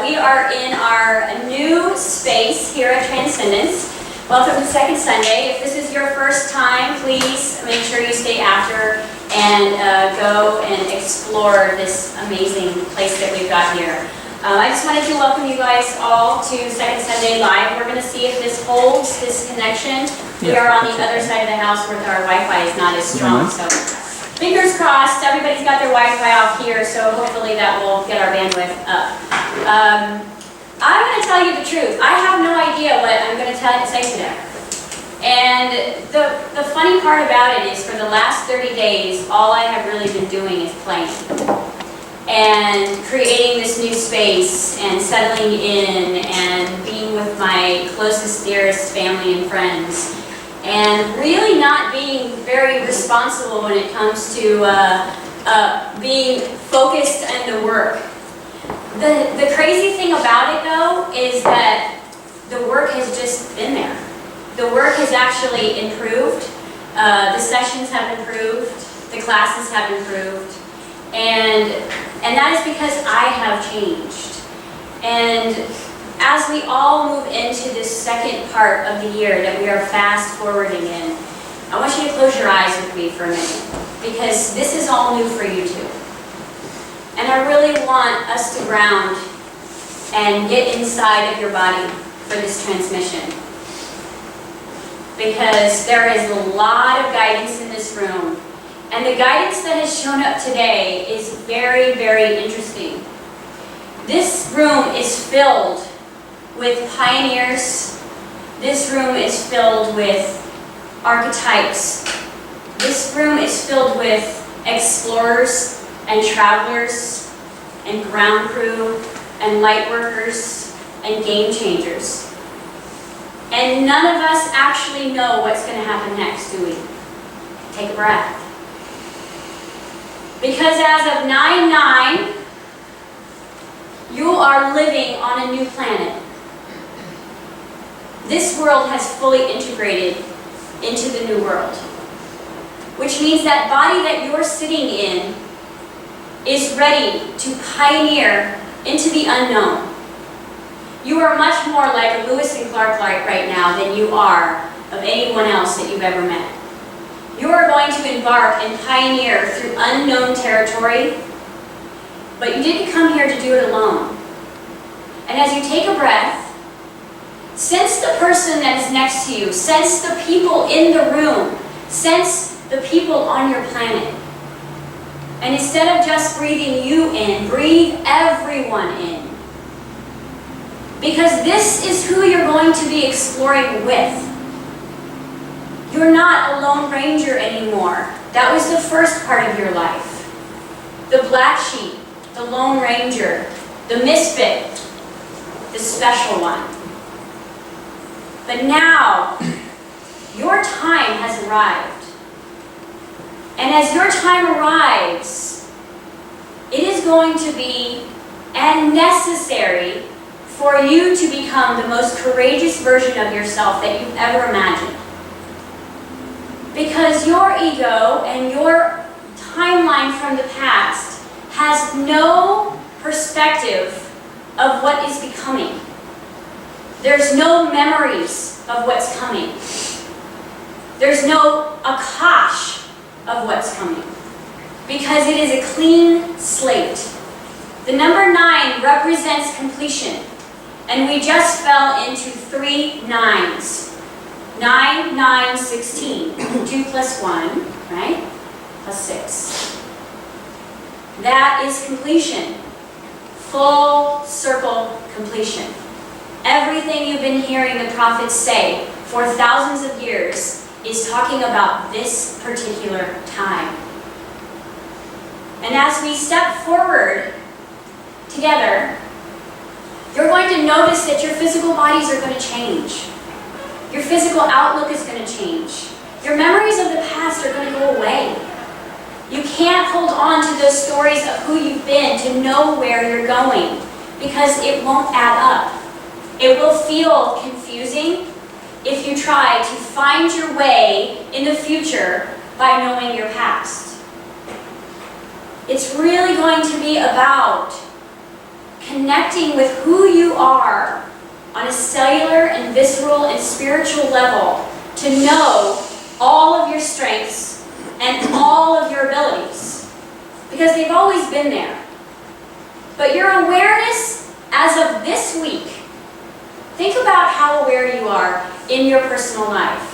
we are in our new space here at Transcendence. Welcome to Second Sunday. If this is your first time, please make sure you stay after and go and explore this amazing place that we've got here. I just wanted to welcome you guys all to Second Sunday Live. We're going to see if this holds, this connection. We are on the other side of the house where our Wi-Fi is not as strong. So fingers crossed, everybody's got their Wi-Fi off here, so hopefully that will get our bandwidth up. I'm going to tell you the truth. I have no idea what I'm going to say today. And the funny part about it is for the last 30 days, all I have really been doing is playing. And creating this new space and settling in and being with my closest, dearest family and friends. And really not being very responsible when it comes to being focused on the work. The crazy thing about it, though, is that the work has just been there. The work has actually improved. The sessions have improved. The classes have improved. And that is because I have changed. And as we all move into this second part of the year that we are fast forwarding in, I want you to close your eyes with me for a minute, because this is all new for you too. And I really want us to ground and get inside of your body for this transmission. Because there is a lot of guidance in this room. And the guidance that has shown up today is very, very interesting. This room is filled with pioneers. This room is filled with archetypes. This room is filled with explorers and travelers and ground crew and light workers and game changers. And none of us actually know what's going to happen next, do we? Take a breath. Because as of 9/9, you are living on a new planet. This world has fully integrated into the new world, which means that body that you're sitting in is ready to pioneer into the unknown. You are much more like a Lewis and Clark right now than you are of anyone else that you've ever met. You are going to embark and pioneer through unknown territory, but you didn't come here to do it alone. And as you take a breath, sense the person that is next to you, sense the people in the room, sense the people on your planet. And instead of just breathing you in, breathe everyone in. Because this is who you're going to be exploring with. You're not a lone ranger anymore. That was the first part of your life. The black sheep, the lone ranger, the misfit, the special one. But now, your time has arrived. And as your time arrives, it is going to be and necessary for you to become the most courageous version of yourself that you've ever imagined. Because your ego and your timeline from the past has no perspective of what is becoming. There's no memories of what's coming. There's no akash of what's coming. Because it is a clean slate. The number 9 represents completion. And we just fell into 3 nines. 9, 9, 16. 2 plus 1, right? Plus 6. That is completion. Full circle completion. Everything you've been hearing the prophets say for thousands of years is talking about this particular time. And as we step forward together, you're going to notice that your physical bodies are going to change. Your physical outlook is going to change. Your memories of the past are going to go away. You can't hold on to those stories of who you've been to know where you're going, because it won't add up. It will feel confusing if you try to find your way in the future by knowing your past. It's really going to be about connecting with who you are on a cellular and visceral and spiritual level to know all of your strengths and all of your abilities, because they've always been there. But your awareness as of this week, think about how aware you are in your personal life.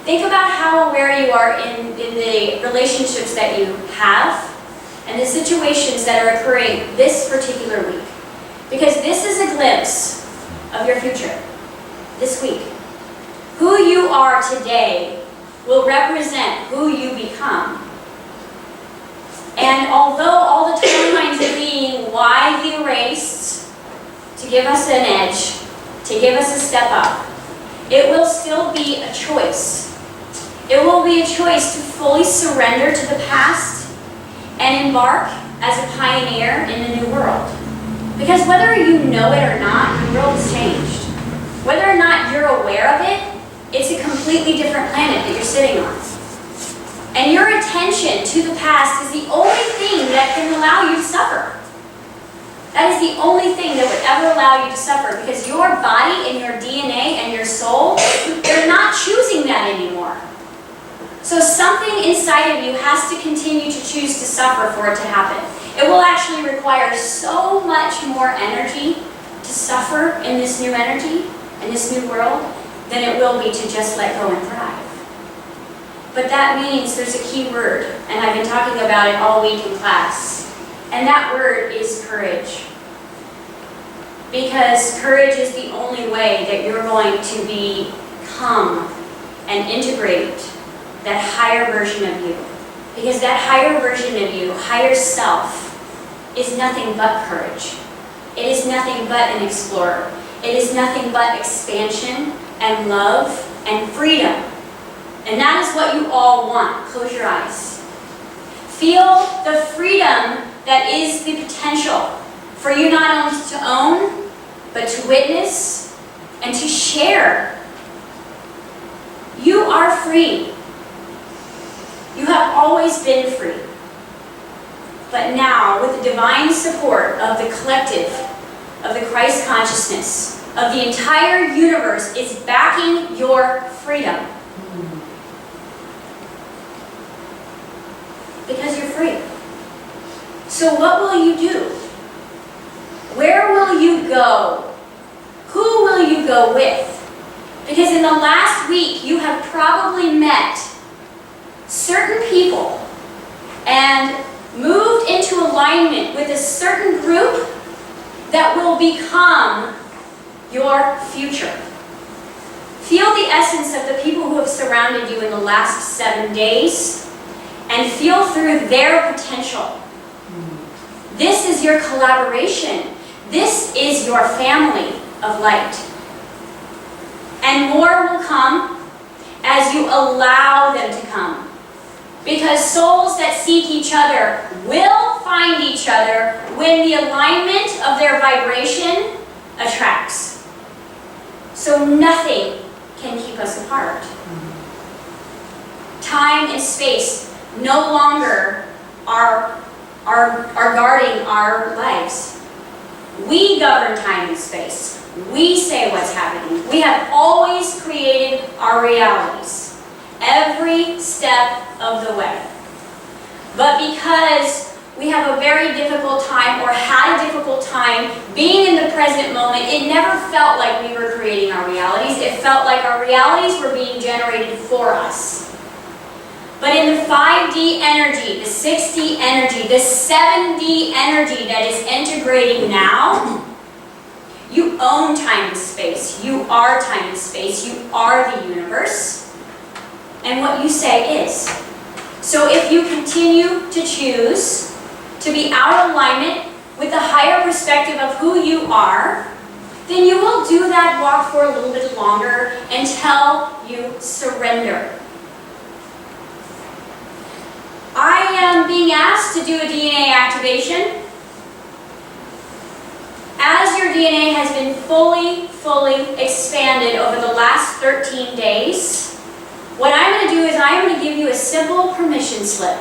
Think about how aware you are in the relationships that you have and the situations that are occurring this particular week. Because this is a glimpse of your future, this week. Who you are today will represent who you become. And although all the timelines are being widely erased to give us an edge, to give us a step up, it will still be a choice. It will be a choice to fully surrender to the past and embark as a pioneer in the new world. Because whether you know it or not, the world has changed. Whether or not you're aware of it, it's a completely different planet that you're sitting on. And your attention to the past is the only thing that can allow you to suffer. That is the only thing that would ever allow you to suffer, because your body and your DNA and your soul, they're not choosing that anymore. So something inside of you has to continue to choose to suffer for it to happen. It will actually require so much more energy to suffer in this new energy, in this new world, than it will be to just let go and thrive. But that means there's a key word, and I've been talking about it all week in class, and that word is courage. Because courage is the only way that you're going to become and integrate that higher version of you. Because that higher version of you, higher self, is nothing but courage. It is nothing but an explorer. It is nothing but expansion and love and freedom. And that is what you all want. Close your eyes. Feel the freedom that is the potential for you not only to own, but to witness and to share. You are free. You have always been free. But now, with the divine support of the collective, of the Christ consciousness, of the entire universe, is backing your freedom. Because you're free. So what will you do? Where will you go? Who will you go with? Because in the last week, you have probably met certain people and moved into alignment with a certain group that will become your future. Feel the essence of the people who have surrounded you in the last 7 days and feel through their potential. This is your collaboration. This is your family of light. And more will come as you allow them to come. Because souls that seek each other will find each other when the alignment of their vibration attracts. So nothing can keep us apart. Time and space no longer are guarding our lives. We govern time and space. We say what's happening. We have always created our realities, every step of the way. But because we have a very difficult time, or had a difficult time being in the present moment, it never felt like we were creating our realities. It felt like our realities were being generated for us. But in the 5D energy, the 6D energy, the 7D energy that is integrating now, you own time and space. You are time and space. You are the universe. And what you say is. So if you continue to choose to be out of alignment with the higher perspective of who you are, then you will do that walk for a little bit longer until you surrender. I am being asked to do a DNA activation. As your DNA has been fully expanded over the last 13 days, what I'm going to do is I'm going to give you a simple permission slip.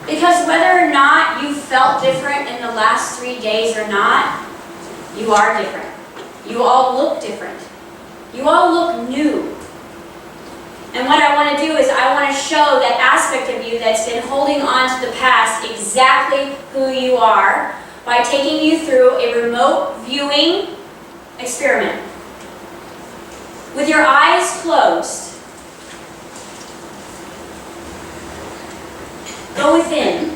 Because whether or not you felt different in the last 3 days or not, you are different. You all look different. You all look new. And what I want to do is I want to show that aspect of you that's been holding on to the past exactly who you are by taking you through a remote viewing experiment. With your eyes closed, go within.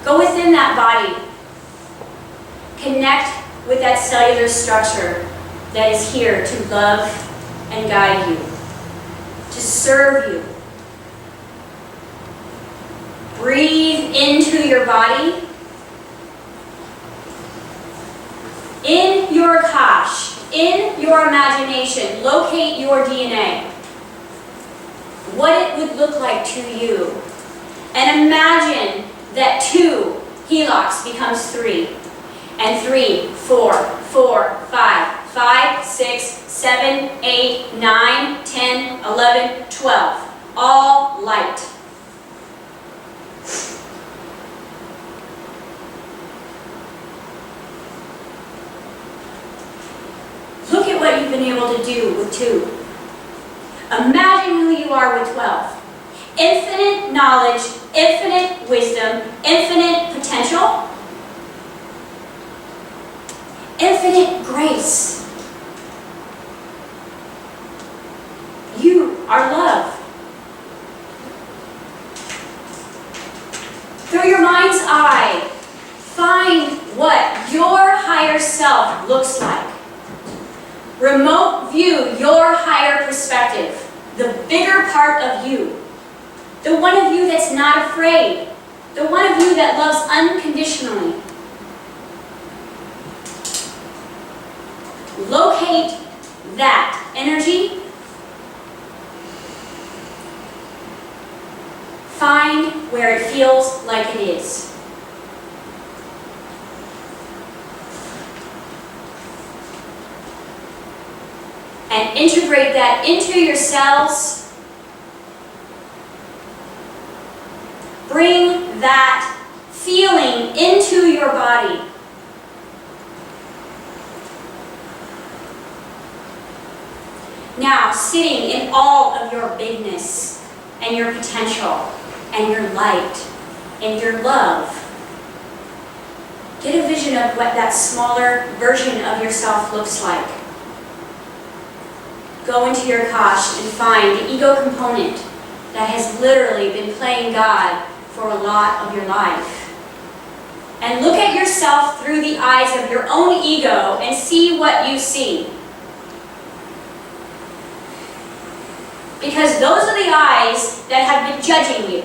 Go within that body. Connect with that cellular structure that is here to love and guide you, to serve you. Breathe into your body. In your Akash, in your imagination, locate your DNA. What it would look like to you. And imagine that 2 helocs becomes 3. And 3, 4, 4, 5, 5, 6, 7, 8, 9, 10, 11, 12. All light. Look at what you've been able to do with 2. Imagine who you are with 12. Infinite knowledge, infinite wisdom, infinite potential, infinite grace. You are love. Through your mind's eye, find what your higher self looks like. Remote view your higher perspective, the bigger part of you, the one of you that's not afraid, the one of you that loves unconditionally. Locate that energy. Find where it feels like it is. And integrate that into your cells. Bring that feeling into your body. Now, sitting in all of your bigness and your potential and your light and your love, get a vision of what that smaller version of yourself looks like. Go into your Akash and find the ego component that has literally been playing God for a lot of your life. And look at yourself through the eyes of your own ego and see what you see. Because those are the eyes that have been judging you.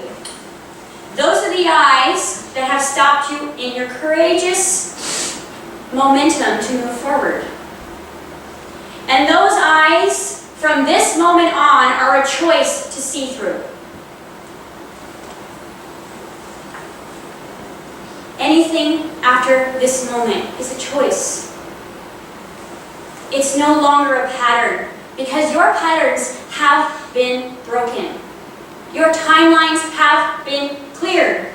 Those are the eyes that have stopped you in your courageous momentum to move forward. And those eyes, from this moment on, are a choice to see through. Anything after this moment is a choice. It's no longer a pattern, because your patterns have been broken. Your timelines have been cleared.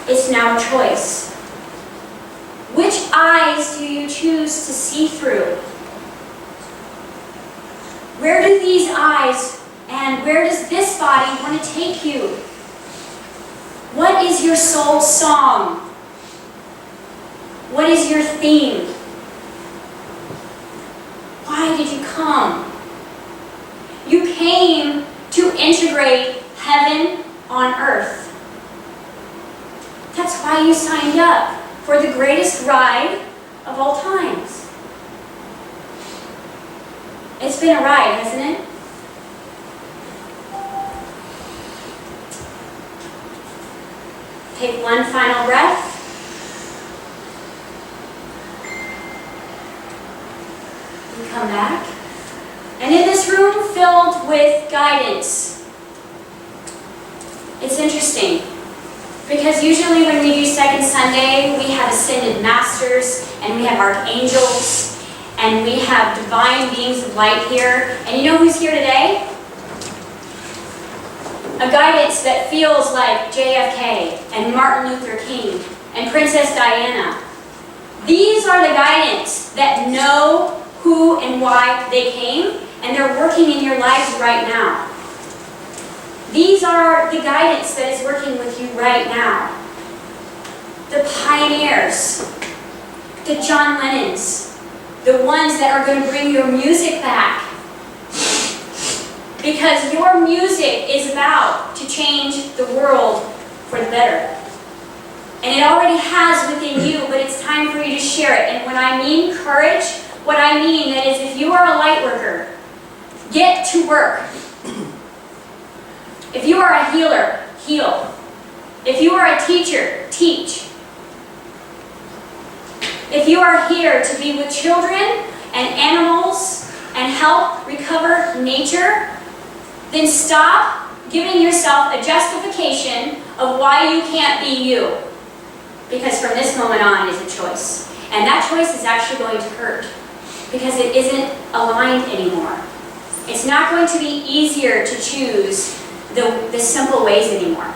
It's now a choice. Which eyes do you choose to see through? Where do these eyes and where does this body want to take you? What is your soul's song? What is your theme? Why did you come? You came to integrate heaven on earth. That's why you signed up for the greatest ride of all times. It's been a ride, hasn't it? Take one final breath. You come back. And in this room filled with guidance, it's interesting. Because usually when we do Second Sunday, we have ascended masters and we have archangels and we have divine beings of light here. And you know who's here today? A guidance that feels like JFK and Martin Luther King and Princess Diana. These are the guidance that know who and why they came, and they're working in your lives right now. These are the guidance that is working with you right now. The pioneers, the John Lennons, the ones that are going to bring your music back. Because your music is about to change the world for the better. And it already has within you, but it's time for you to share it. And when I mean courage, what I mean that is if you are a light worker, get to work. If you are a healer, heal. If you are a teacher, teach. If you are here to be with children and animals and help recover nature, then stop giving yourself a justification of why you can't be you. Because from this moment on is a choice. And that choice is actually going to hurt because it isn't aligned anymore. It's not going to be easier to choose the simple ways anymore.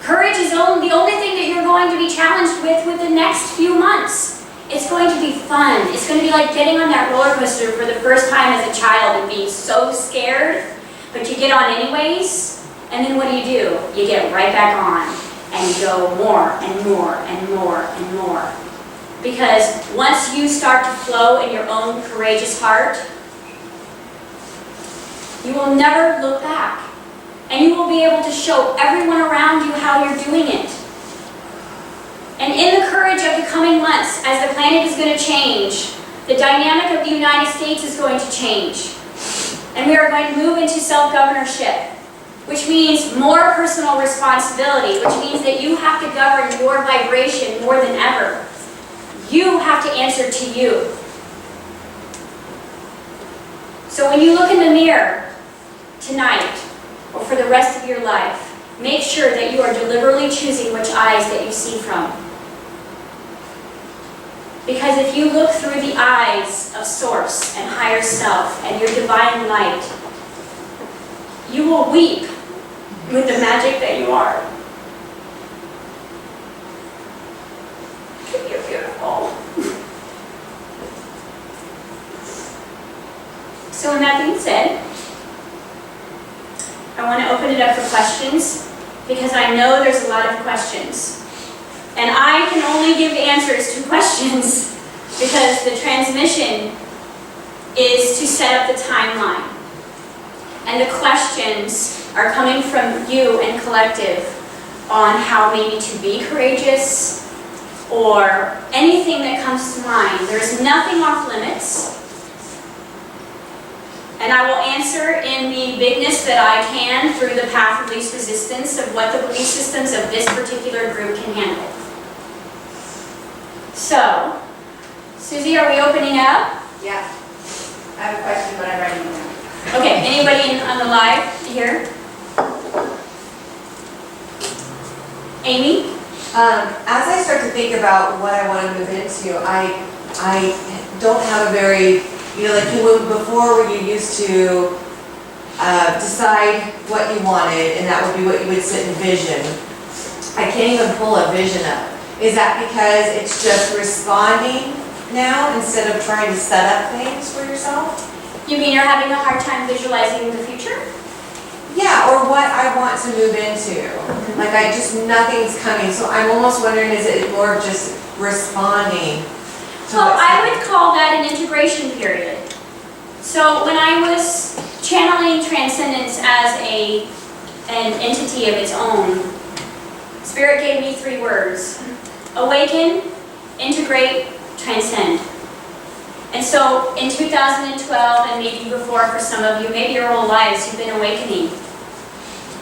Courage is the only thing that you're going to be challenged with the next few months. It's going to be fun. It's going to be like getting on that roller coaster for the first time as a child and being so scared, but you get on anyways, and then what do? You get right back on, and you go more and more and more and more. Because once you start to flow in your own courageous heart, you will never look back. And you will be able to show everyone around you how you're doing it. And in the courage of the coming months, as the planet is going to change, the dynamic of the United States is going to change. And we are going to move into self-governorship, which means more personal responsibility, which means that you have to govern your vibration more than ever. You have to answer to you. So when you look in the mirror tonight, or for the rest of your life, make sure that you are deliberately choosing which eyes that you see from. Because if you look through the eyes of Source and Higher Self and your divine light, you will weep with the magic that you are. You're beautiful. So with that being said, I want to open it up for questions because I know there's a lot of questions. And I can only give answers to questions because the transmission is to set up the timeline. And the questions are coming from you and collective on how maybe to be courageous or anything that comes to mind. There's nothing off limits. And I will answer in the bigness that I can through the path of least resistance of what the belief systems of this particular group can handle. So, Susie, are we opening up? Yeah. I have a question, but I'm writing it down. Okay, anybody on the live here? Amy? As I start to think about what I want to move into, I don't have a very, like before where you used to decide what you wanted, and that would be what you would sit and vision. I can't even pull a vision up. Is that because it's just responding now instead of trying to set up things for yourself? You mean you're having a hard time visualizing the future? Yeah, or what I want to move into. Like nothing's coming. So I'm almost wondering, is it more of just responding to Well, what's I would call that an integration period. So when I was channeling Transcendence as an entity of its own, Spirit gave me 3 words. Awaken, integrate, transcend. And so in 2012 and maybe before for some of you, maybe your whole lives, you've been awakening.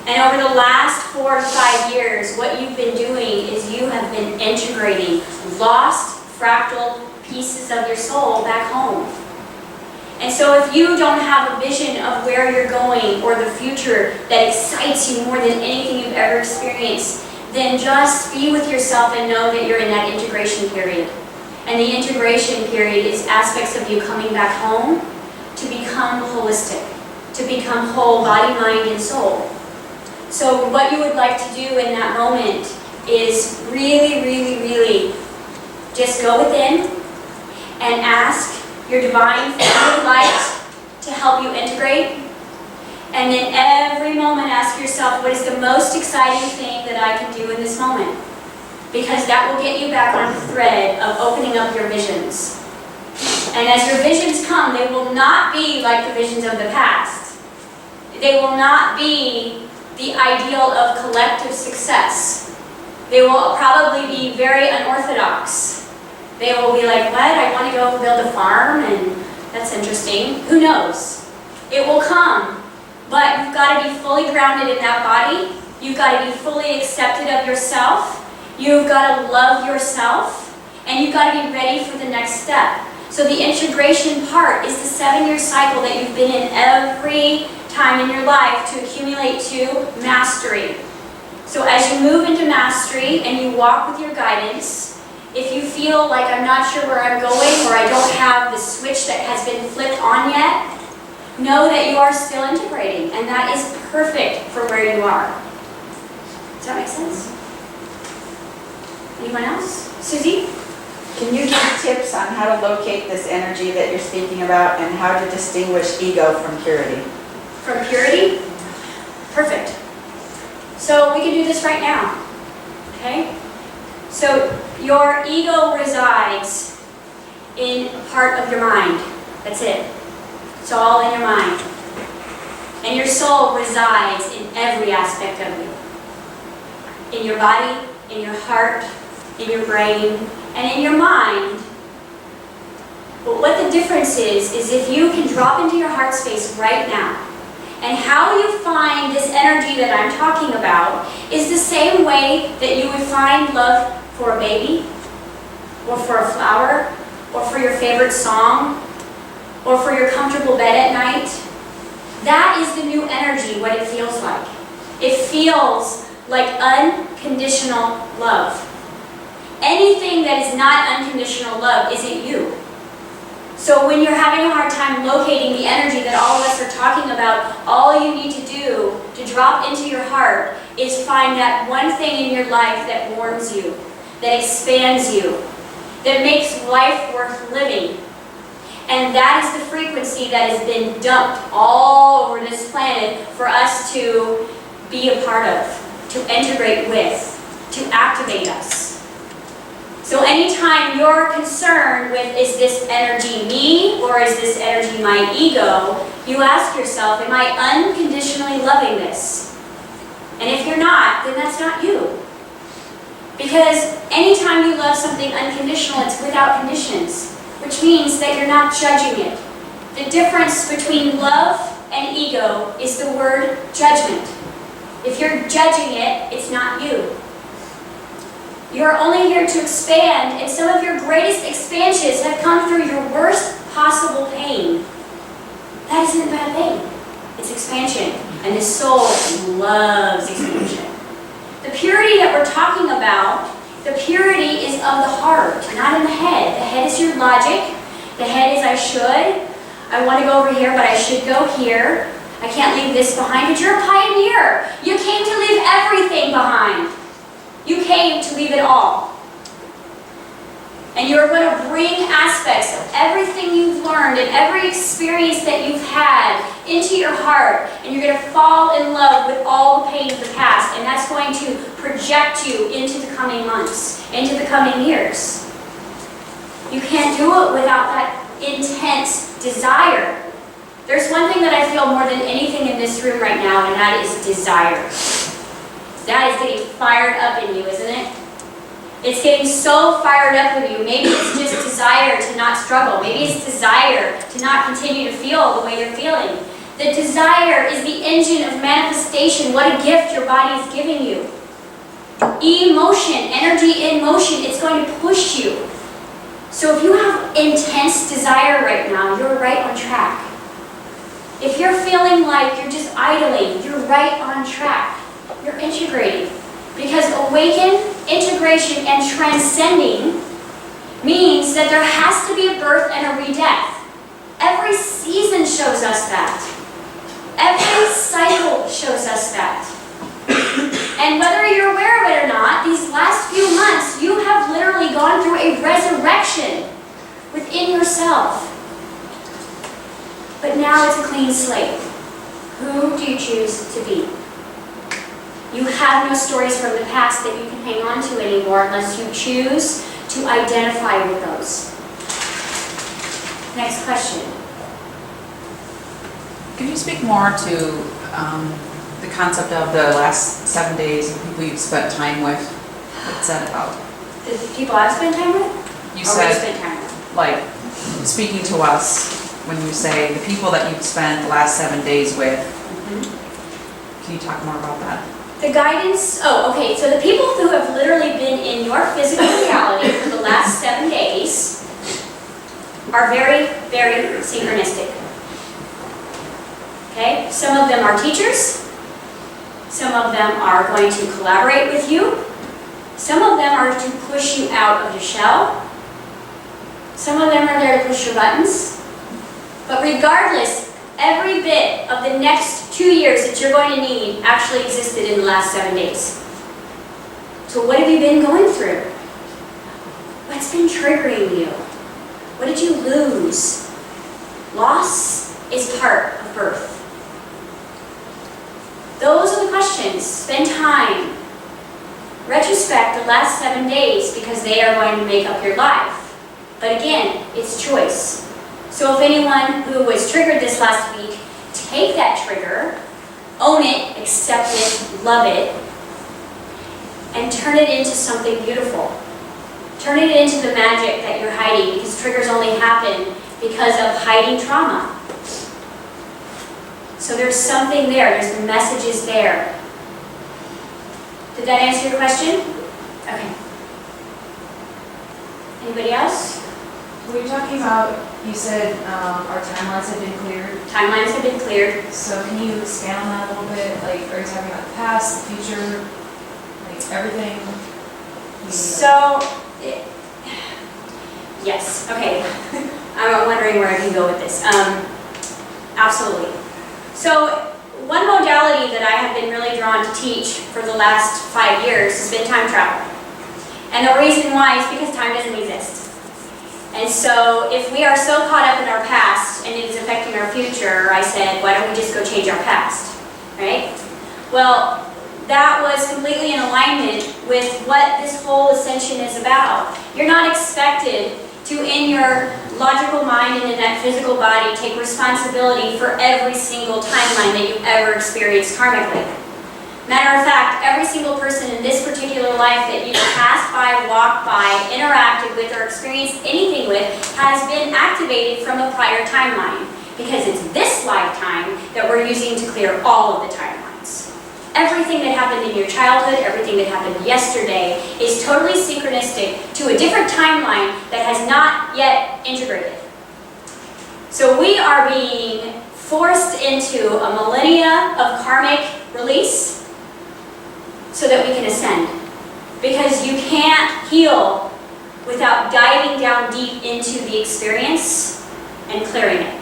And over the last 4 to 5 years, what you've been doing is you have been integrating lost fractal pieces of your soul back home. And so if you don't have a vision of where you're going or the future that excites you more than anything you've ever experienced, then just be with yourself and know that you're in that integration period. And the integration period is aspects of you coming back home to become holistic, to become whole body, mind, and soul. So what you would like to do in that moment is really, really, really just go within and ask your divine feminine light to help you integrate. And then every moment ask yourself, what is the most exciting thing that I can do in this moment? Because that will get you back on the thread of opening up your visions. And as your visions come, they will not be like the visions of the past. They will not be the ideal of collective success. They will probably be very unorthodox. They will be like, what? I want to go build a farm, and that's interesting. Who knows? It will come. But you've got to be fully grounded in that body. You've got to be fully accepted of yourself. You've got to love yourself. And you've got to be ready for the next step. So the integration part is the 7-year cycle that you've been in every time in your life to accumulate to mastery. So as you move into mastery and you walk with your guidance, if you feel like I'm not sure where I'm going, or I don't have the switch that has been flipped on yet, know that you are still integrating, and that is perfect for where you are. Does that make sense? Anyone else? Susie? Can you give tips on how to locate this energy that you're speaking about and how to distinguish ego from purity? From purity? Perfect. So we can do this right now. Okay? So your ego resides in a part of your mind. That's it. It's all in your mind. And your soul resides in every aspect of you. In your body, in your heart, in your brain, and in your mind. But what the difference is if you can drop into your heart space right now, and how you find this energy that I'm talking about is the same way that you would find love for a baby, or for a flower, or for your favorite song, or for your comfortable bed at night. That is the new energy, what it feels like. It feels like unconditional love. Anything that is not unconditional love isn't you. So when you're having a hard time locating the energy that all of us are talking about, all you need to do to drop into your heart is find that one thing in your life that warms you, that expands you, that makes life worth living. And that is the frequency that has been dumped all over this planet for us to be a part of, to integrate with, to activate us. So anytime you're concerned with, is this energy me, or is this energy my ego, you ask yourself, am I unconditionally loving this? And if you're not, then that's not you. Because anytime you love something unconditional, it's without conditions, which means that you're not judging it. The difference between love and ego is the word judgment. If you're judging it, it's not you. You're only here to expand, and some of your greatest expansions have come through your worst possible pain. That isn't a bad thing. It's expansion, and the soul loves expansion. The purity that we're talking about, the purity is of the heart, not in the head. The head is your logic. The head is I should. I want to go over here, but I should go here. I can't leave this behind, but you're a pioneer. You came to leave everything behind. You came to leave it all. And you're going to bring aspects of everything you've learned and every experience that you've had into your heart, and you're going to fall in love with all the pain of the past, and that's going to project you into the coming months, into the coming years. You can't do it without that intense desire. There's one thing that I feel more than anything in this room right now, and that is desire. That is getting fired up in you, isn't it? It's getting so fired up in you. Maybe it's just desire to not struggle. Maybe it's desire to not continue to feel the way you're feeling. The desire is the engine of manifestation. What a gift your body is giving you. Emotion, energy in motion, it's going to push you. So if you have intense desire right now, you're right on track. If you're feeling like you're just idling, you're right on track. You're integrating. Because awaken, integration, and transcending means that there has to be a birth and a re-death. Every season shows us that. Every cycle shows us that. And whether you're aware of it or not, these last few months, you have literally gone through a resurrection within yourself. But now it's a clean slate. Who do you choose to be? You have no stories from the past that you can hang on to anymore unless you choose to identify with those. Next question. Can you speak more to the concept of the last 7 days of people you've spent time with? What's that about? The people I've spent time with? You Or we said, spent time with? like, speaking to us, when you say the people that you've spent the last 7 days with, can you talk more about that? The guidance, okay, so the people who have literally been in your physical reality for the last 7 days are very, very synchronistic. Okay, some of them are teachers, some of them are going to collaborate with you, some of them are to push you out of your shell, some of them are there to push your buttons, but regardless, every bit of the next 2 years that you're going to need actually existed in the last 7 days. So what have you been going through? What's been triggering you? What did you lose? Loss is part of birth. Those are the questions. Spend time. Retrospect the last 7 days because they are going to make up your life. But again, it's choice. So if anyone who was triggered this last week, take that trigger, own it, accept it, love it, and turn it into something beautiful. Turn it into the magic that you're hiding, because triggers only happen because of hiding trauma. So there's something there, there's the messages there. Did that answer your question? Okay. Anybody else? We were talking about, you said our timelines have been cleared. Timelines have been cleared. So can you expand on that a little bit? Like, are you talking about the past, the future, like everything? So, yes, okay. I'm wondering where I can go with this. Absolutely. So, one modality that I have been really drawn to teach for the last 5 years has been time travel. And the reason why is because time doesn't exist. And so, if we are so caught up in our past and it is affecting our future, I said, why don't we just go change our past, right? Well, that was completely in alignment with what this whole ascension is about. You're not expected to, in your logical mind and in that physical body, take responsibility for every single timeline that you've ever experienced karmically. Matter of fact, every single person in this particular life that you've passed by, walked by, interacted with, or experienced anything with has been activated from a prior timeline, because it's this lifetime that we're using to clear all of the timelines. Everything that happened in your childhood, everything that happened yesterday is totally synchronistic to a different timeline that has not yet integrated. So we are being forced into a millennia of karmic release so that we can ascend. Because you can't heal without diving down deep into the experience and clearing it.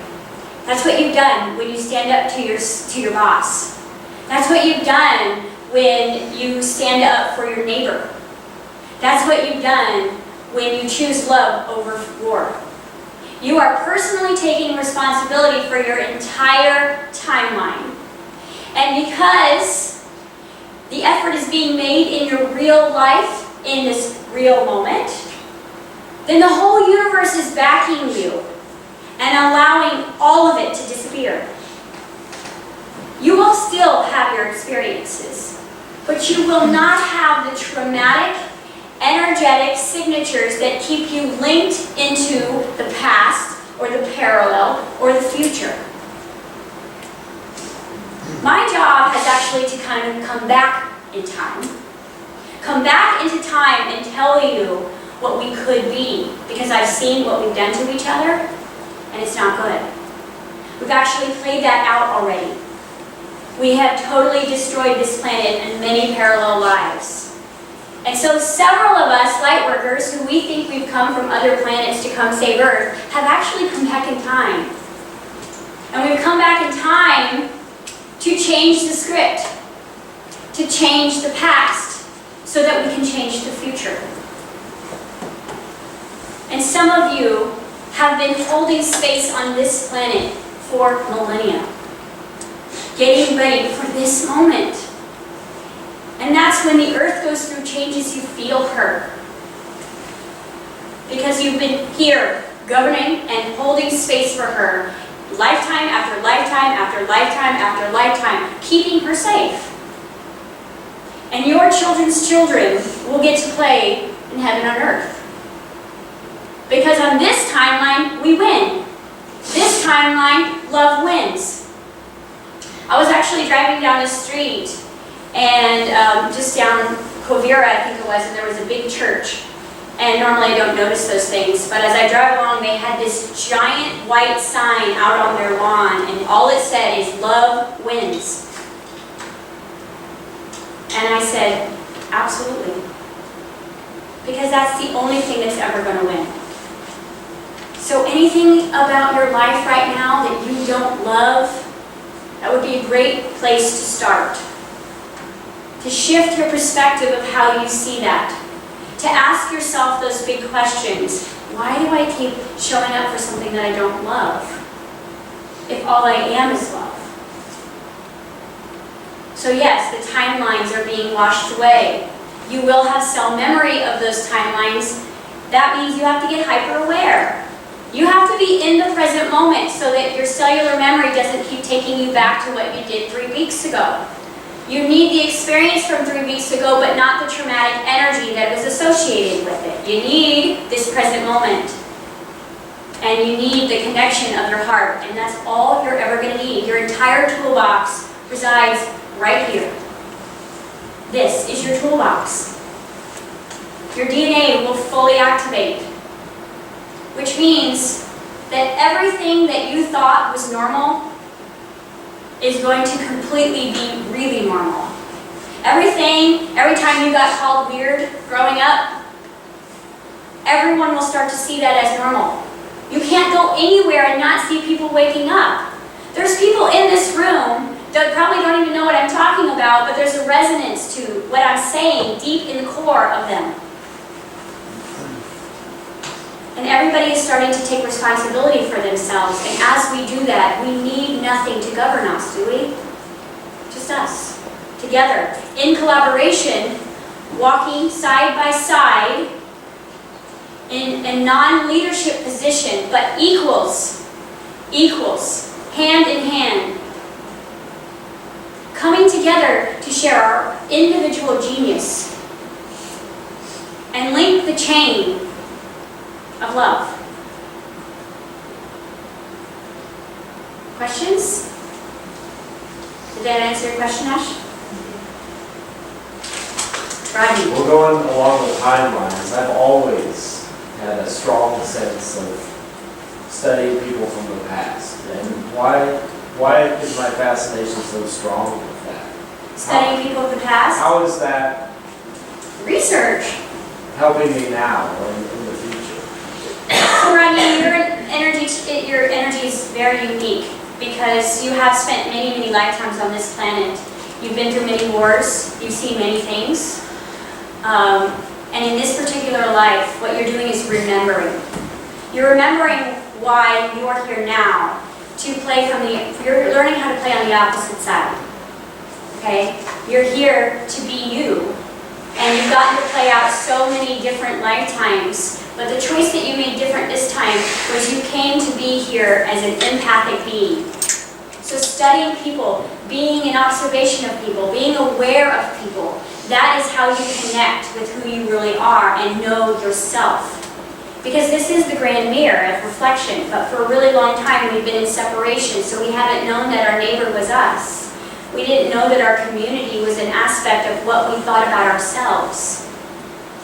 That's what you've done when you stand up to your boss. That's what you've done when you stand up for your neighbor. That's what you've done when you choose love over war. You are personally taking responsibility for your entire timeline. And because the effort is being made in your real life, in this real moment, then the whole universe is backing you and allowing all of it to disappear. You will still have your experiences, but you will not have the traumatic, energetic signatures that keep you linked into the past or the parallel or the future. My job has actually to kind of come back in time. Come back into time and tell you what we could be, because I've seen what we've done to each other, and it's not good. We've actually played that out already. We have totally destroyed this planet in many parallel lives. And so several of us, light workers, who we think we've come from other planets to come save Earth, have actually come back in time. And we've come back in time to change the script, to change the past, so that we can change the future. And some of you have been holding space on this planet for millennia, getting ready for this moment. And that's when the earth goes through changes, you feel her. Because you've been here, governing and holding space for her, lifetime after lifetime after lifetime after lifetime, keeping her safe. And your children's children will get to play in heaven on earth. Because on this timeline, we win. This timeline, love wins. I was actually driving down the street, and just down Covera, I think it was, and there was a big church. And normally I don't notice those things, but as I drive along, they had this giant white sign out on their lawn, and all it said is, "Love wins." And I said, absolutely. Because that's the only thing that's ever going to win. So anything about your life right now that you don't love, that would be a great place to start. To shift your perspective of how you see that. To ask yourself those big questions. Why do I keep showing up for something that I don't love? If all I am is love. So yes, the timelines are being washed away. You will have cell memory of those timelines. That means you have to get hyper-aware. You have to be in the present moment so that your cellular memory doesn't keep taking you back to what you did 3 weeks ago. You need the experience from 3 weeks ago, but not the traumatic energy that was associated with it. You need this present moment. And you need the connection of your heart. And that's all you're ever going to need. Your entire toolbox resides right here. This is your toolbox. Your DNA will fully activate. Which means that everything that you thought was normal is going to completely be really normal. Everything, every time you got called weird growing up, everyone will start to see that as normal. You can't go anywhere and not see people waking up. There's people in this room that probably don't even know what I'm talking about, but there's a resonance to what I'm saying deep in the core of them. And everybody is starting to take responsibility for themselves. And as we do that, we need nothing to govern us, do we? Just us, together, in collaboration, walking side by side in a non-leadership position, but equals, hand in hand, coming together to share our individual genius and link the chain of love. Questions? Did that answer your question, Ash? Rodney? We're going along the timelines. I've always had a strong sense of studying people from the past. And why is my fascination so strong with that? Studying people of the past? How is that Research. helping me now or in the future? So Rodney, your energy is very unique because you have spent many, many lifetimes on this planet. You've been through many wars, you've seen many things. And in this particular life, what you're doing is remembering. You're remembering why you're here now to play you're learning how to play on the opposite side. Okay? You're here to be you. And you've gotten to play out so many different lifetimes. But the choice that you made different this time was you came to be here as an empathic being. So studying people, being in observation of people, being aware of people, that is how you connect with who you really are and know yourself. Because this is the grand mirror of reflection, but for a really long time we've been in separation, so we haven't known that our neighbor was us. We didn't know that our community was an aspect of what we thought about ourselves.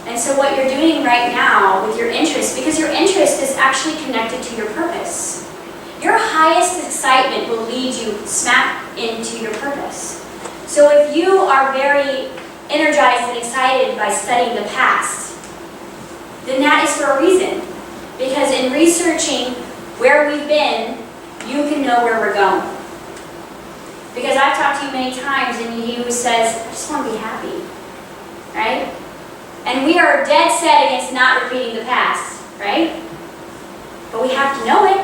And so what you're doing right now with your interest, because your interest is actually connected to your purpose. Your highest excitement will lead you smack into your purpose. So if you are very energized and excited by studying the past, then that is for a reason. Because in researching where we've been, you can know where we're going. Because I've talked to you many times and he who says, I just want to be happy, right? And we are dead set against not repeating the past, right? But we have to know it,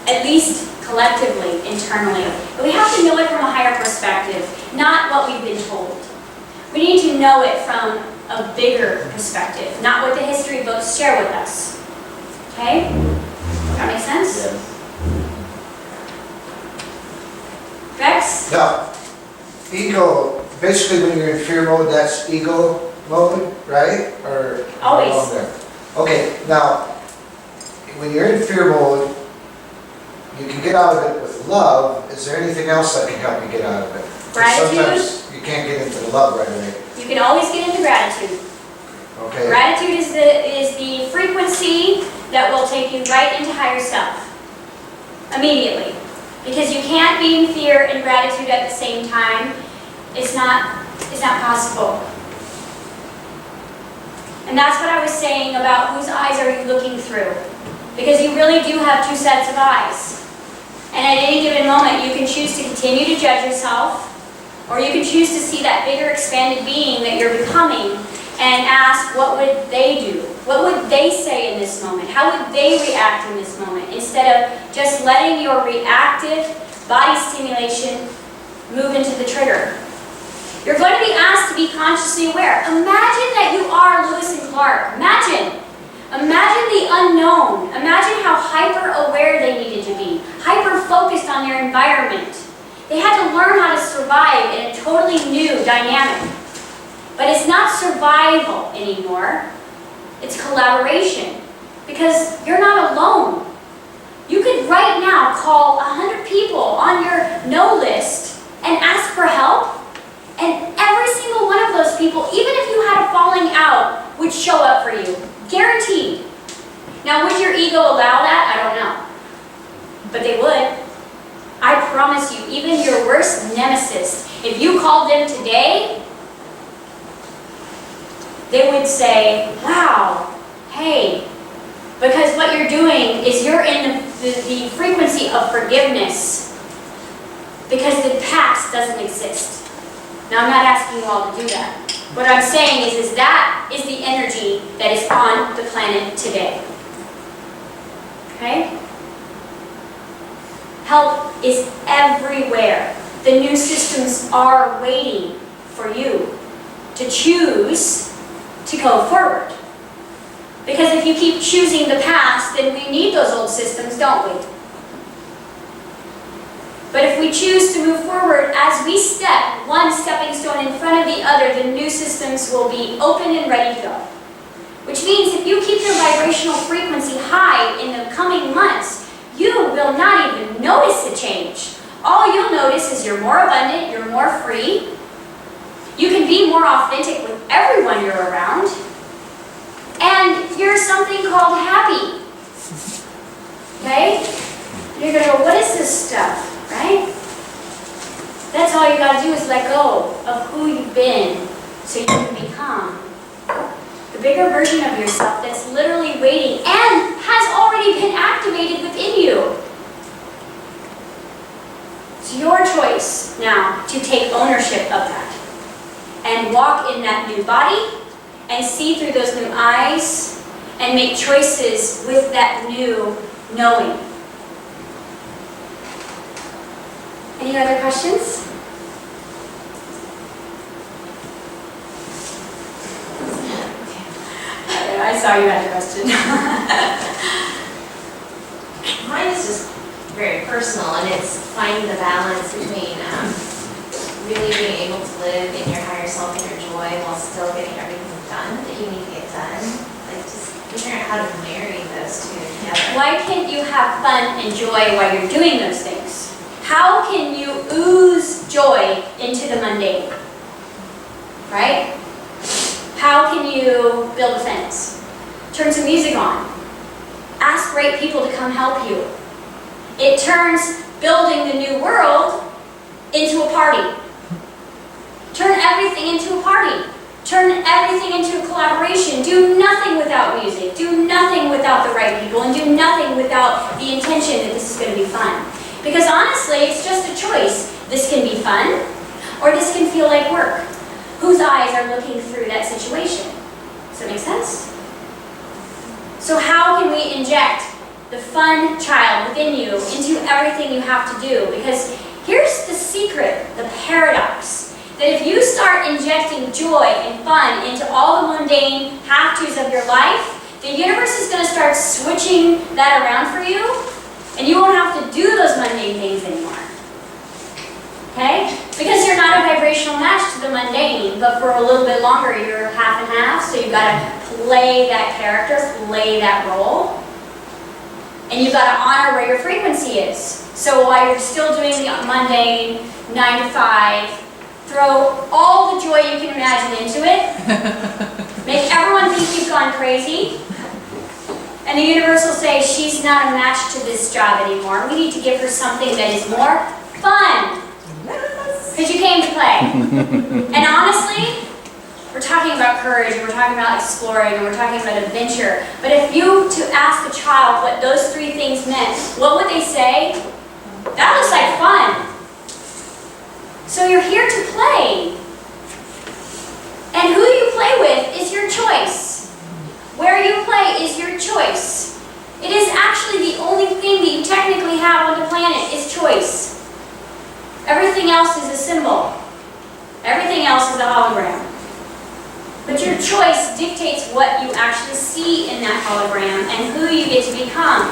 at least collectively, internally. But we have to know it from a higher perspective, not what we've been told. We need to know it from a bigger perspective, not what the history books share with us. Okay? That make sense? Yes. Rex? Now, ego, basically when you're in fear mode, that's ego mode, right? Or Always. along there? Okay, now, when you're in fear mode, you can get out of it with love. Is there anything else that can help you get out of it? 'Cause Gratitude. sometimes you can't get into the love right away. You can always get into gratitude. Okay? Gratitude is the frequency that will take you right into higher self. Immediately. Because you can't be in fear and gratitude at the same time. It's not possible. And that's what I was saying about whose eyes are you looking through. Because you really do have two sets of eyes. And at any given moment, you can choose to continue to judge yourself, or you can choose to see that bigger expanded being that you're becoming and ask, what would they do? What would they say in this moment? How would they react in this moment? Instead of just letting your reactive body stimulation move into the trigger. You're going to be asked to be consciously aware. Imagine that you are Lewis and Clark. Imagine the unknown. Imagine how hyper-aware they needed to be, hyper-focused on their environment. They had to learn how to survive in a totally new dynamic. But it's not survival anymore. It's collaboration. Because you're not alone. You could right now call 100 people on your no list and ask for help. And every single one of those people, even if you had a falling out, would show up for you. Guaranteed. Now, would your ego allow that? I don't know. But they would. I promise you, even your worst nemesis, if you called them today, they would say, wow, hey, because what you're doing is you're in the frequency of forgiveness because the past doesn't exist. Now, I'm not asking you all to do that. What I'm saying is that is the energy that is on the planet today. Okay? Help is everywhere. The new systems are waiting for you to choose to go forward. Because if you keep choosing the past, then we need those old systems, don't we? But if we choose to move forward, as we step one stepping stone in front of the other, the new systems will be open and ready to go. Which means if you keep your vibrational frequency high in the coming months, you will not even notice a change. All you'll notice is you're more abundant, you're more free. You can be more authentic with everyone you're around. And you're something called happy. Okay? You're going to go, what is this stuff? Right? That's all you got to do is let go of who you've been so you can become the bigger version of yourself that's literally waiting and has already been activated within you. It's your choice now to take ownership of that and walk in that new body and see through those new eyes and make choices with that new knowing. Any other questions? I saw you had a question. Mine is just very personal, and it's finding the balance between really being able to live in your higher self and your joy while still getting everything done that you need to get done. Like just figuring out how to marry those two together. Why can't you have fun and joy while you're doing those things? How can you ooze joy into the mundane? Right? How can you build a fence? Turn some music on. Ask great people to come help you. It turns building the new world into a party. Turn everything into a party. party. Turn everything into a collaboration. Do nothing without music. Do nothing without the right people, and do nothing without the intention that this is going to be fun. Because honestly, it's just a choice. This can be fun, or this can feel like work. Whose eyes are looking through that situation? Does that make sense? So how can we inject the fun child within you into everything you have to do? Because here's the secret, the paradox. That if you start injecting joy and fun into all the mundane have-tos of your life, the universe is going to start switching that around for you, and you won't have to do those mundane things anymore. Okay? Because you're not a vibrational match to the mundane, but for a little bit longer you're half and half, so you've got to play that character, play that role, and you've got to honor where your frequency is. So while you're still doing the mundane 9 to 5, throw all the joy you can imagine into it. Make everyone think you've gone crazy. And the universe will say, she's not a match to this job anymore. We need to give her something that is more fun. Because you came to play. And honestly, we're talking about courage, and we're talking about exploring, and we're talking about adventure. But if you to ask a child what those 3 things meant, what would they say? That looks like fun. So you're here to play. And who you play with is your choice. Where you play is your choice. It is actually the only thing that you technically have on the planet is choice. Everything else is a symbol. Everything else is a hologram. But your choice dictates what you actually see in that hologram and who you get to become.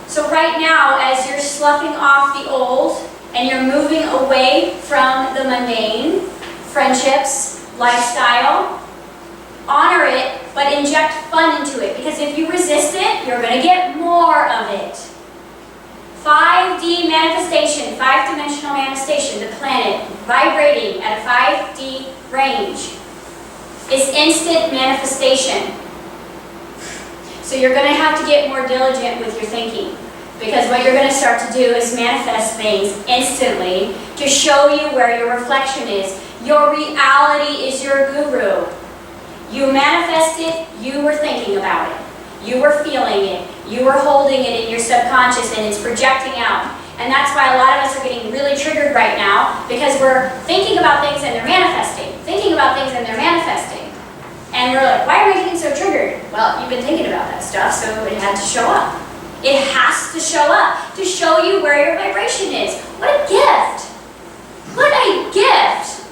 So right now, as you're sloughing off the old and you're moving away from the mundane, friendships, lifestyle, honor it, but inject fun into it. Because if you resist it, you're going to get more of it. 5D manifestation, 5-dimensional manifestation, the planet vibrating at a 5D range is instant manifestation. So you're going to have to get more diligent with your thinking, because what you're going to start to do is manifest things instantly to show you where your reflection is. Your reality is your guru. You manifest it, you were thinking about it. You were feeling it. You were holding it in your subconscious, and it's projecting out. And that's why a lot of us are getting really triggered right now, because we're thinking about things and they're manifesting. Thinking about things and they're manifesting. And we're like, why are we getting so triggered? Well, you've been thinking about that stuff, so it had to show up. It has to show up to show you where your vibration is. What a gift! What a gift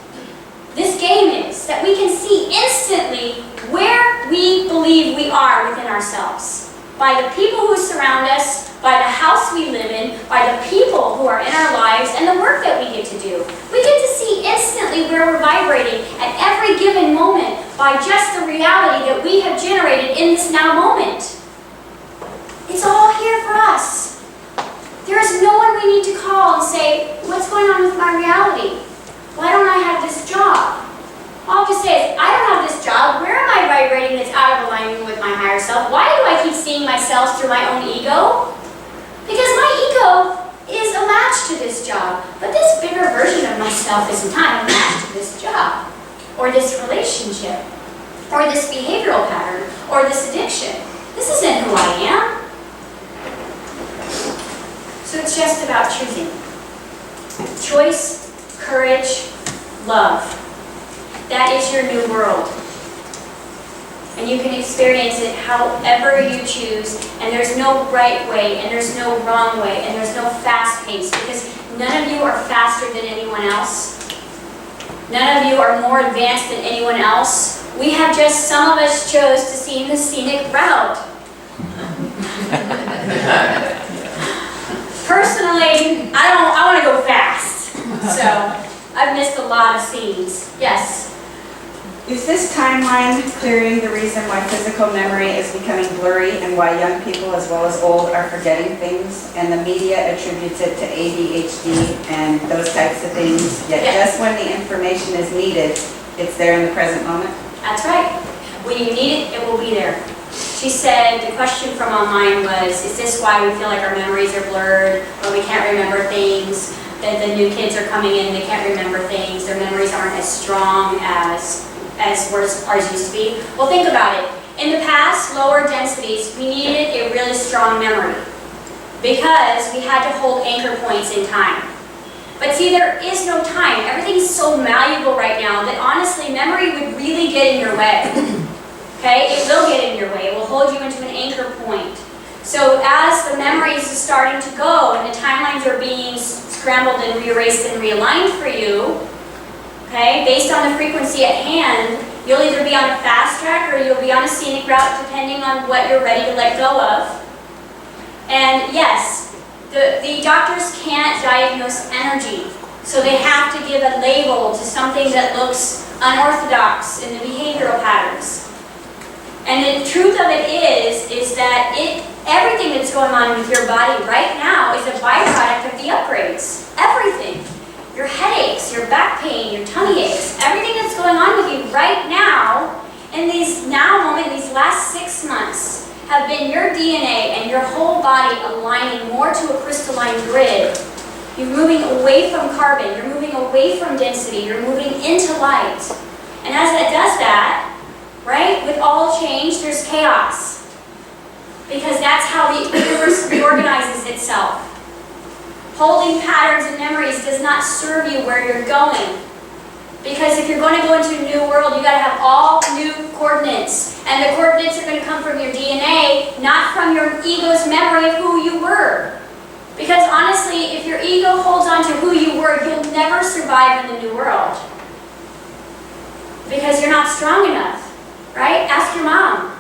this game is, that we can see instantly where we believe we are within ourselves. By the people who surround us, by the house we live in, by the people who are in our lives, and the work that we get to do. We get to see instantly where we're vibrating at every given moment by just the reality that we have generated in this now moment. It's all here for us. There is no one we need to call and say, what's going on with my reality? Why don't I have this job? All I have to say is, I don't have this job. Where am I vibrating that's out of alignment with my higher self? Why do I keep seeing myself through my own ego? Because my ego is a match to this job. But this bigger version of myself is not a match to this job, or this relationship, or this behavioral pattern, or this addiction. This isn't who I am. So it's just about choosing. Choice, courage, love. That is your new world. And you can experience it however you choose, and there's no right way, and there's no wrong way, and there's no fast pace, because none of you are faster than anyone else. None of you are more advanced than anyone else. We have just, some of us chose to see the scenic route. Personally, I want to go fast. So I've missed a lot of scenes. Yes? Is this timeline clearing the reason why physical memory is becoming blurry and why young people as well as old are forgetting things, and the media attributes it to ADHD and those types of things, yet Yes. just when the information is needed, it's there in the present moment? That's right. When you need it, it will be there. She said, the question from online was, is this why we feel like our memories are blurred, or we can't remember things, that the new kids are coming in, they can't remember things, their memory strong as ours used to be? Well, think about it. In the past, lower densities, we needed a really strong memory because we had to hold anchor points in time. But see, there is no time. Everything's so malleable right now that honestly, memory would really get in your way. Okay? It will get in your way. It will hold you into an anchor point. So as the memories are starting to go and the timelines are being scrambled and re-erased and realigned for you, okay, based on the frequency at hand, you'll either be on a fast track or you'll be on a scenic route depending on what you're ready to let go of. And yes, the doctors can't diagnose energy, so they have to give a label to something that looks unorthodox in the behavioral patterns. And the truth of it is that everything that's going on with your body right now is a byproduct of the upgrades. Everything. Your headaches, your back pain, your tummy aches, everything that's going on with you right now, in these last 6 months, have been your DNA and your whole body aligning more to a crystalline grid. You're moving away from carbon, you're moving away from density, you're moving into light. And as it does that, right, with all change, there's chaos. Because that's how the universe reorganizes itself. Holding patterns and memories does not serve you where you're going. Because if you're going to go into a new world, you got to have all new coordinates. And the coordinates are going to come from your DNA, not from your ego's memory of who you were. Because honestly, if your ego holds on to who you were, you'll never survive in the new world. Because you're not strong enough, right? Ask your mom.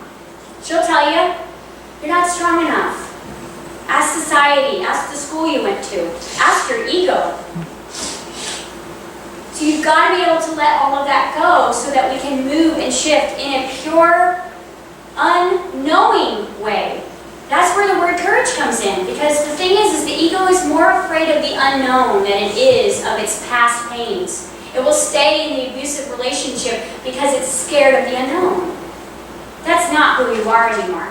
She'll tell you, you're not strong enough. Ask society, ask the school you went to, ask your ego. So you've got to be able to let all of that go so that we can move and shift in a pure, unknowing way. That's where the word courage comes in, because the thing is the ego is more afraid of the unknown than it is of its past pains. It will stay in the abusive relationship because it's scared of the unknown. That's not who you are anymore.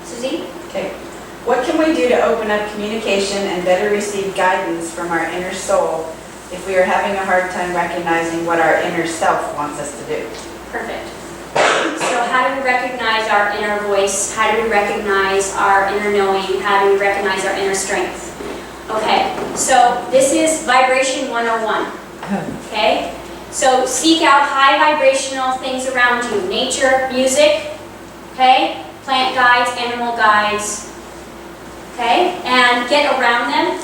Susie? Okay. What can we do to open up communication and better receive guidance from our inner soul if we are having a hard time recognizing what our inner self wants us to do? Perfect. So how do we recognize our inner voice? How do we recognize our inner knowing? How do we recognize our inner strength? Okay, so this is vibration 101. Okay? So seek out high vibrational things around you. Nature, music, okay? Plant guides, animal guides, okay? And get around them,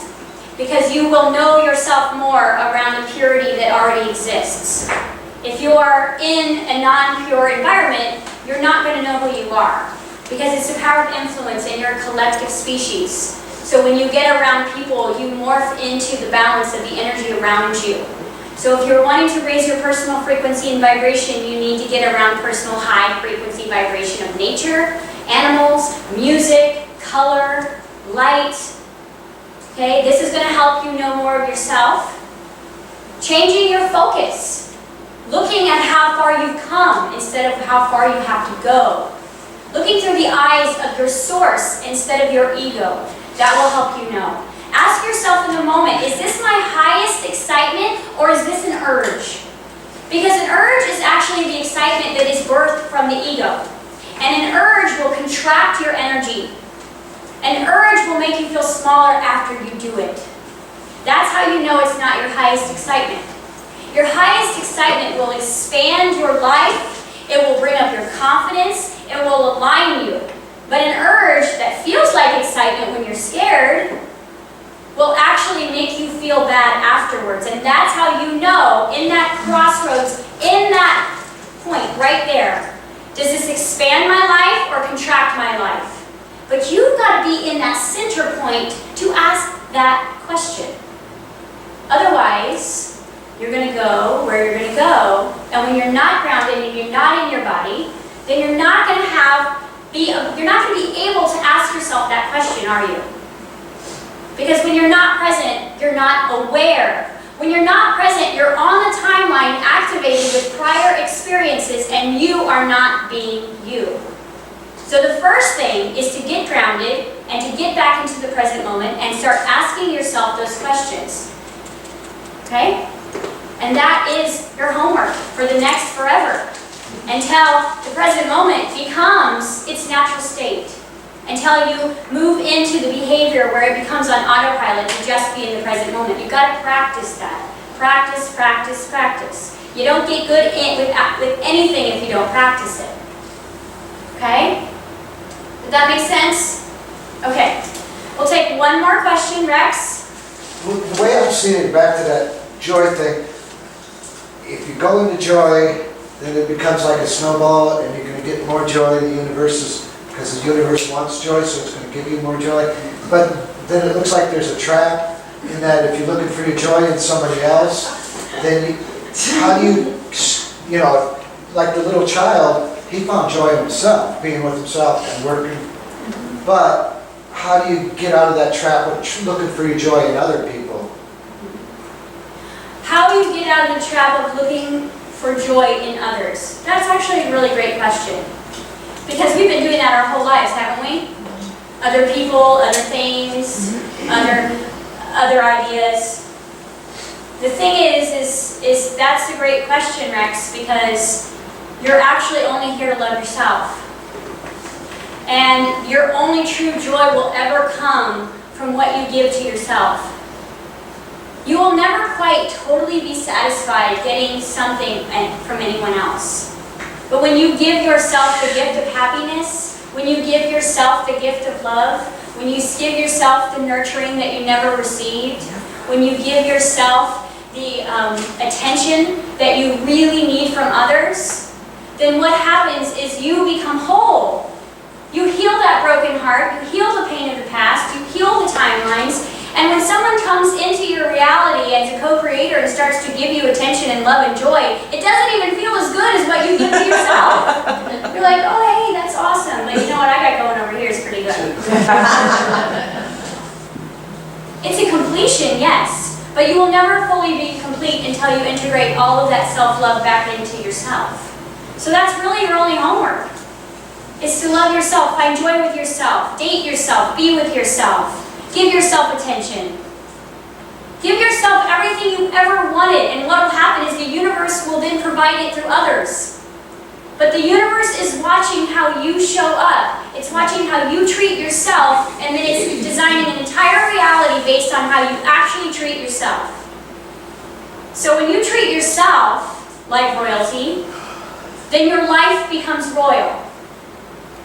because you will know yourself more around the purity that already exists. If you are in a non-pure environment, you're not going to know who you are, because it's the power of influence and you're a collective species. So when you get around people, you morph into the balance of the energy around you. So if you're wanting to raise your personal frequency and vibration, you need to get around personal high frequency vibration of nature, animals, music, color, light. Okay, this is going to help you know more of yourself. Changing your focus. Looking at how far you've come instead of how far you have to go. Looking through the eyes of your source instead of your ego. That will help you know. Ask yourself in the moment, is this my highest excitement or is this an urge? Because an urge is actually the excitement that is birthed from the ego. And an urge will contract your energy. An urge will make you feel smaller after you do it. That's how you know it's not your highest excitement. Your highest excitement will expand your life. It will bring up your confidence. It will align you. But an urge that feels like excitement when you're scared will actually make you feel bad afterwards. And that's how you know, in that crossroads, in that point right there, does this expand my life or contract my life? But you've got to be in that center point to ask that question. Otherwise, you're going to go where you're going to go, and when you're not grounded and you're not in your body, then you're not going to be able to ask yourself that question, are you? Because when you're not present, you're not aware. When you're not present, you're on the timeline activated with prior experiences, and you are not being you. So the first thing is to get grounded and to get back into the present moment and start asking yourself those questions. Okay? And that is your homework for the next forever until the present moment becomes its natural state. Until you move into the behavior where it becomes on autopilot to just be in the present moment. You've got to practice that. Practice, practice, practice. You don't get good with anything if you don't practice it. Okay? Did that make sense? Okay. We'll take one more question, Rex. The way I've seen it, back to that joy thing, if you go into joy, then it becomes like a snowball, and you're going to get more joy. The universe is, because the universe wants joy, so it's going to give you more joy. But then it looks like there's a trap in that if you're looking for your joy in somebody else, then how do you know, like the little child, he found joy in himself, being with himself and working. But how do you get out of that trap of looking for your joy in other people? How do you get out of the trap of looking for joy in others? That's actually a really great question. Because we've been doing that our whole lives, haven't we? Other people, other things, other ideas. The thing is that's a great question, Rex, because you're actually only here to love yourself. And your only true joy will ever come from what you give to yourself. You will never quite totally be satisfied getting something from anyone else. But when you give yourself the gift of happiness, when you give yourself the gift of love, when you give yourself the nurturing that you never received, when you give yourself the attention that you really need from others, then what happens is you become whole. You heal that broken heart, you heal the pain of the past, you heal the timelines, and when someone comes into your reality as a co-creator and starts to give you attention and love and joy, it doesn't even feel as good as what you give to yourself. You're like, oh hey, that's awesome, but you know what I got going over here is pretty good. It's a completion, yes, but you will never fully be complete until you integrate all of that self-love back into yourself. So that's really your only homework. Is to love yourself, find joy with yourself, date yourself, be with yourself, give yourself attention. Give yourself everything you ever wanted, and what will happen is the universe will then provide it through others. But the universe is watching how you show up. It's watching how you treat yourself, and then it's designing an entire reality based on how you actually treat yourself. So when you treat yourself like royalty, then your life becomes royal.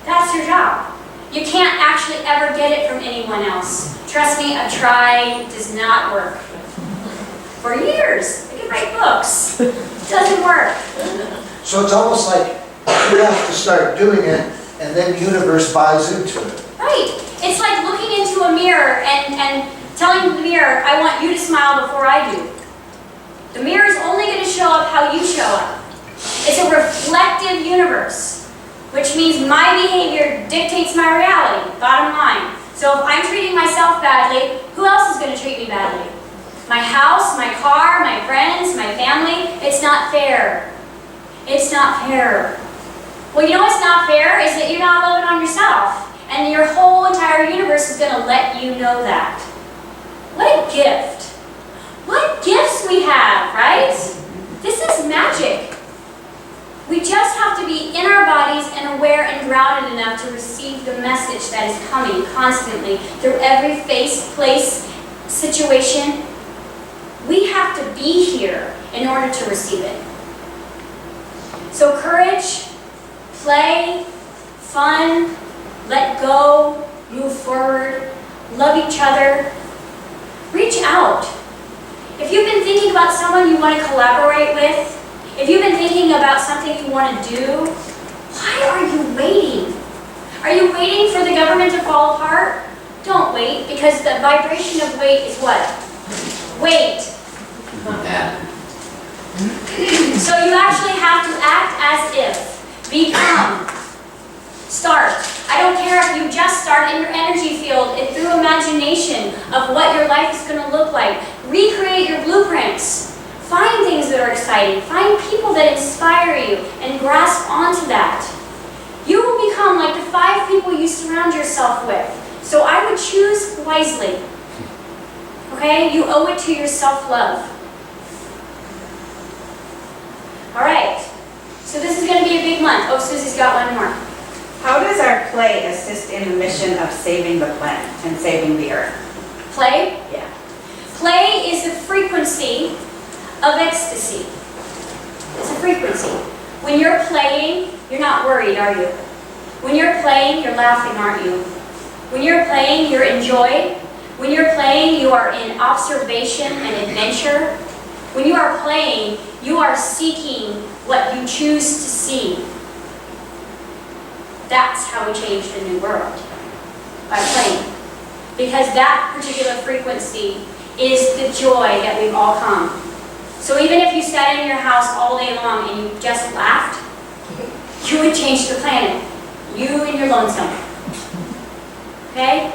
That's your job. You can't actually ever get it from anyone else. Trust me, I've tried. It does not work. For years. I could write books. It doesn't work. So it's almost like you have to start doing it, and then the universe buys into it. Right. It's like looking into a mirror and telling the mirror, I want you to smile before I do. The mirror is only going to show up how you show up. It's a reflective universe, which means my behavior dictates my reality, bottom line. So if I'm treating myself badly, who else is going to treat me badly? My house, my car, my friends, my family? It's not fair. It's not fair. Well, you know what's not fair is that you're not loving on yourself. And your whole entire universe is going to let you know that. What a gift. What gifts we have, right? This is magic. We just have to be in our bodies and aware and grounded enough to receive the message that is coming constantly through every face, place, situation. We have to be here in order to receive it. So courage, play, fun, let go, move forward, love each other, reach out. If you've been thinking about someone you want to collaborate with, if you've been thinking about something you want to do, why are you waiting? Are you waiting for the government to fall apart? Don't wait, because the vibration of wait is what? Wait. So you actually have to act as if. Become. Start. I don't care if you just start in your energy field and through imagination of what your life is going to look like. Recreate your blueprints. Find things that are exciting. Find people that inspire you and grasp onto that. You will become like the 5 people you surround yourself with. So I would choose wisely. Okay? You owe it to your self-love. month. Oh, Susie's got one more. How does our play assist in the mission of saving the planet and saving the earth? Play? Yeah. Play is the frequency of ecstasy. It's a frequency. When you're playing, you're not worried, are you? When you're playing, you're laughing, aren't you? When you're playing, you're in joy. When you're playing, you are in observation and adventure. When you are playing, you are seeking what you choose to see. That's how we change the new world, by playing. Because that particular frequency is the joy that we've all come. So even if you sat in your house all day long and you just laughed, you would change the planet. You and your lonesome. Okay?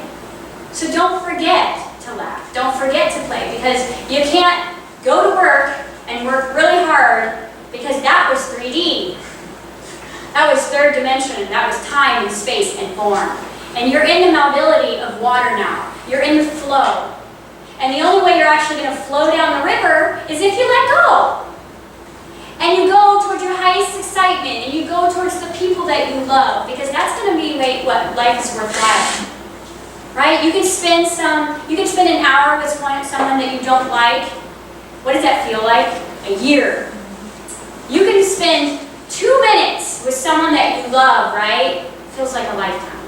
So don't forget to laugh. Don't forget to play, because you can't go to work and work really hard, because that was 3D. That was third dimension. That was time and space and form. And you're in the mobility of water now. You're in the flow. And the only way you're actually going to flow down the river is if you let go. And you go towards your highest excitement, and you go towards the people that you love, because that's going to be what life is worthwhile. Right? You can spend an hour with someone that you don't like. What does that feel like? A year. You can spend 2 minutes with someone that you love, right? Feels like a lifetime.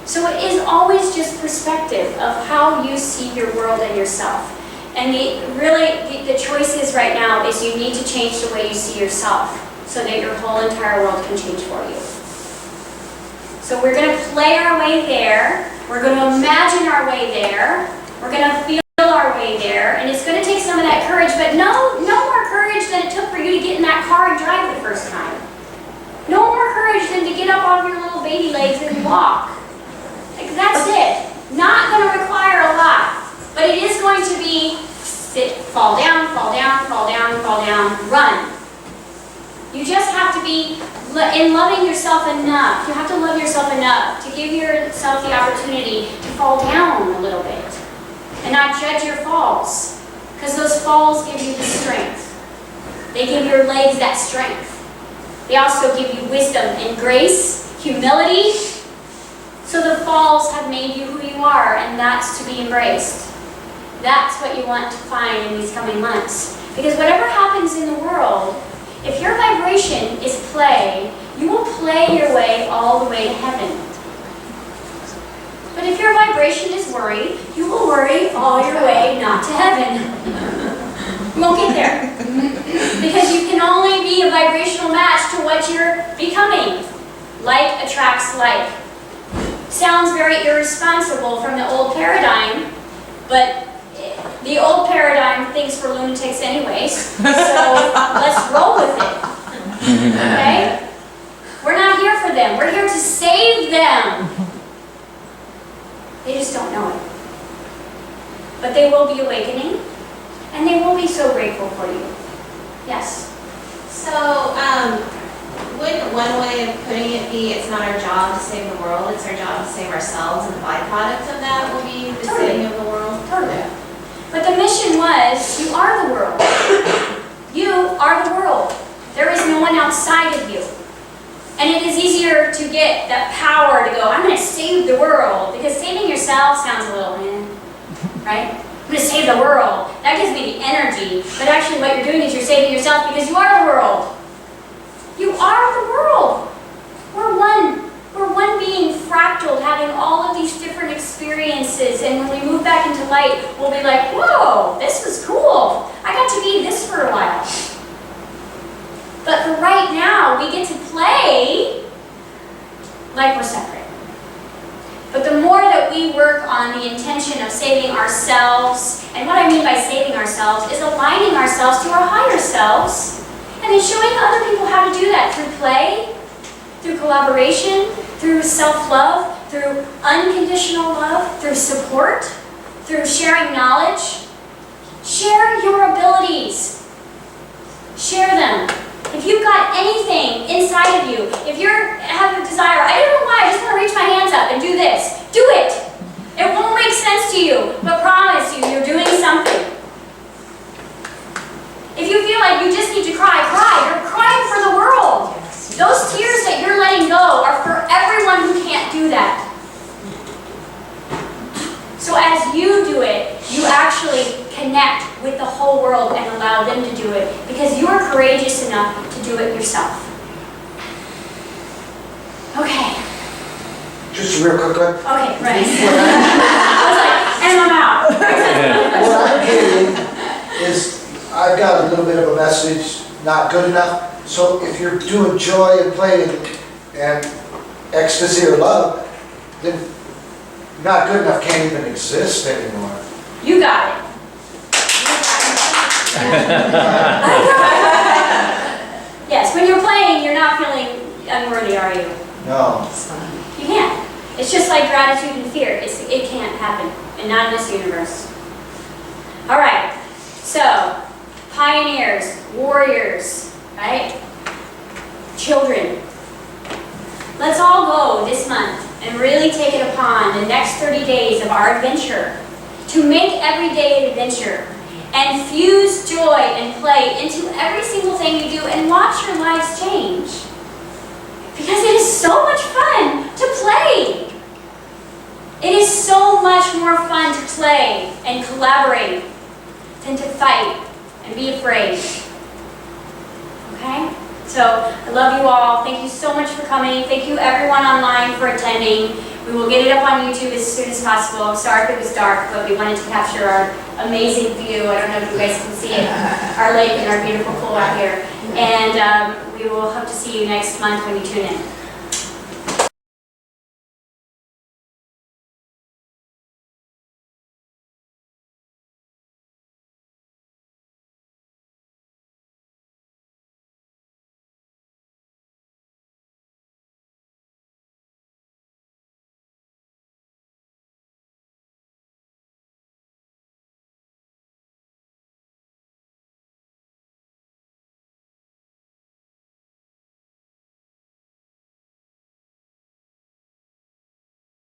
So it is always just perspective of how you see your world and yourself. And the choice is right now is you need to change the way you see yourself so that your whole entire world can change for you. So we're going to play our way there. We're going to imagine our way there. We're going to feel our way there. And it's going to take some of that courage, but no more courage than it took for you to get in that car and drive the first time. No more courage than to get up on your little baby legs and walk. Like, that's it. Not going to require a lot. But it is going to be sit, fall down, fall down, fall down, fall down, run. You just have to be in loving yourself enough. You have to love yourself enough to give yourself the opportunity to fall down a little bit and not judge your falls, because those falls give you the strength. They give your legs that strength. They also give you wisdom and grace, humility. So the falls have made you who you are, and that's to be embraced. That's what you want to find in these coming months. Because whatever happens in the world, if your vibration is play, you will play your way all the way to heaven. But if your vibration is worry, you will worry all your way not to heaven. You won't get there. Because you can only be a vibrational match to what you're becoming. Like attracts like. Sounds very irresponsible from the old paradigm, but the old paradigm thinks we're lunatics anyways, so let's roll with it. Okay? We're not here for them. We're here to save them. They just don't know it. But they will be awakening, and they will be so grateful for you. Yes? So, wouldn't one way of putting it be it's not our job to save the world, it's our job to save ourselves, and the byproduct of that will be the saving of the world? Totally. But the mission was, you are the world. You are the world. There is no one outside of you. And it is easier to get that power to go, I'm going to save the world, because saving yourself sounds a little, right? I'm going to save the world. That gives me the energy. But actually what you're doing is you're saving yourself, because you are the world. You are the world. We're one. We're one being fractaled, having all of these different experiences. And when we move back into light, we'll be like, whoa, this was cool. I got to be this for a while. But for right now, we get to play like we're separate. But the more that we work on the intention of saving ourselves, and what I mean by saving ourselves is aligning ourselves to our higher selves, and then showing other people how to do that through play, through collaboration, through self-love, through unconditional love, through support, through sharing knowledge. Share your abilities. Share them. If you've got anything inside of you, if you have a desire, I don't know why, I just want to reach my hands up and do this. Do it. It won't make sense to you, but promise you, you're doing something. If you feel like you just need to cry, cry. You're crying for the world. actually connect with the whole world and allow them to do it because you're courageous enough to do it yourself. Okay. Just a real quick one. Okay, right. I was like, and I'm out. What I'm getting is, I've got a little bit of a message, not good enough. So if you're doing joy and play and ecstasy or love, then not good enough can't even exist anymore. You got it. Yes, when you're playing, you're not feeling unworthy, are you? No. You can't. It's just like gratitude and fear. It can't happen, and not in this universe. All right, so pioneers, warriors, right? Children. Let's all go this month and really take it upon the next 30 days of our adventure to make every day an adventure and fuse joy and play into every single thing you do and watch your lives change. Because it is so much fun to play. It is so much more fun to play and collaborate than to fight and be afraid. Okay? So I love you all. Thank you so much for coming. Thank you everyone online for attending. We will get it up on YouTube as soon as possible. I'm sorry if it was dark, but we wanted to capture our amazing view. I don't know if you guys can see it, our lake and our beautiful pool out here. And we will hope to see you next month when you tune in.